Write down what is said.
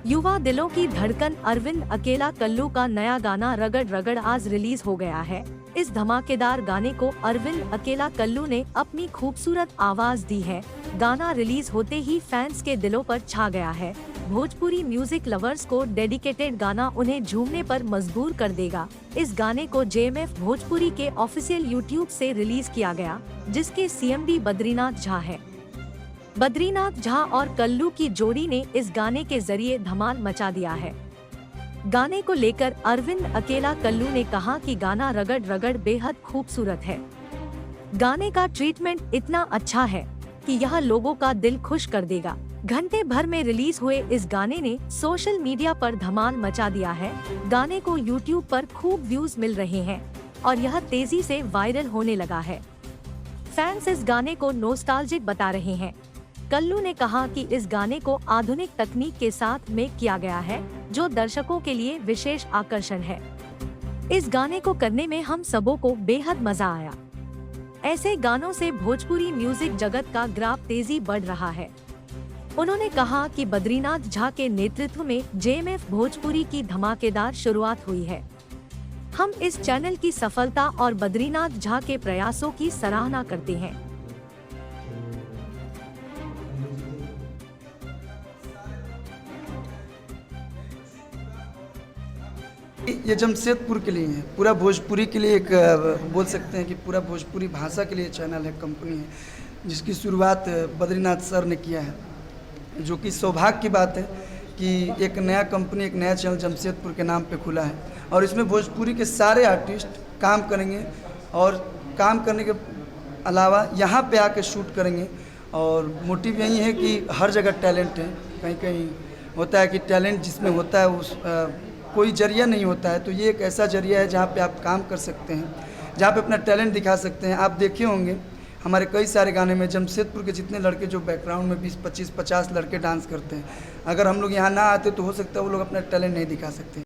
युवा दिलों की धड़कन अरविंद अकेला कल्लू का नया गाना रगड़ रगड़ आज रिलीज हो गया है। इस धमाकेदार गाने को अरविंद अकेला कल्लू ने अपनी खूबसूरत आवाज दी है। गाना रिलीज होते ही फैंस के दिलों पर छा गया है। भोजपुरी म्यूजिक लवर्स को डेडिकेटेड गाना उन्हें झूमने पर मजबूर कर देगा। इस गाने को जेएमएफ भोजपुरी के ऑफिशियल यूट्यूब से रिलीज किया गया, जिसके सीएमडी बद्रीनाथ झा है। बद्रीनाथ झा और कल्लू की जोड़ी ने इस गाने के जरिए धमाल मचा दिया है। गाने को लेकर अरविंद अकेला कल्लू ने कहा कि गाना रगड़ रगड़ बेहद खूबसूरत है। गाने का ट्रीटमेंट इतना अच्छा है कि यह लोगों का दिल खुश कर देगा। घंटे भर में रिलीज हुए इस गाने ने सोशल मीडिया पर धमाल मचा दिया है। गाने को यूट्यूब पर खूब व्यूज मिल रहे हैं और यह तेजी से वायरल होने लगा है। फैंस इस गाने को नॉस्टैल्जिक बता रहे हैं। कल्लू ने कहा कि इस गाने को आधुनिक तकनीक के साथ मेक किया गया है, जो दर्शकों के लिए विशेष आकर्षण है। इस गाने को करने में हम सबों को बेहद मजा आया। ऐसे गानों से भोजपुरी म्यूजिक जगत का ग्राफ तेजी बढ़ रहा है। उन्होंने कहा कि बद्रीनाथ झा के नेतृत्व में जेएमएफ भोजपुरी की धमाकेदार शुरुआत हुई है। हम इस चैनल की सफलता और बद्रीनाथ झा के प्रयासों की सराहना करते हैं। ये जमशेदपुर के लिए है, पूरा भोजपुरी के लिए एक बोल सकते हैं कि पूरा भोजपुरी भाषा के लिए चैनल है, कंपनी है, जिसकी शुरुआत बद्रीनाथ सर ने किया है। जो कि सौभाग्य की बात है कि एक नया कंपनी, एक नया चैनल जमशेदपुर के नाम पे खुला है और इसमें भोजपुरी के सारे आर्टिस्ट काम करेंगे और काम करने के अलावा यहाँ पे आके शूट करेंगे। और मोटिव यही है कि हर जगह टैलेंट है। कहीं कहीं होता है कि टैलेंट जिसमें होता है उस कोई जरिया नहीं होता है, तो ये एक ऐसा जरिया है जहाँ पे आप काम कर सकते हैं, जहाँ पे अपना टैलेंट दिखा सकते हैं। आप देखे होंगे हमारे कई सारे गाने में जमशेदपुर के जितने लड़के जो बैकग्राउंड में 20, 25, 50 लड़के डांस करते हैं, अगर हम लोग यहाँ ना आते तो हो सकता है वो लोग अपना टैलेंट नहीं दिखा सकते।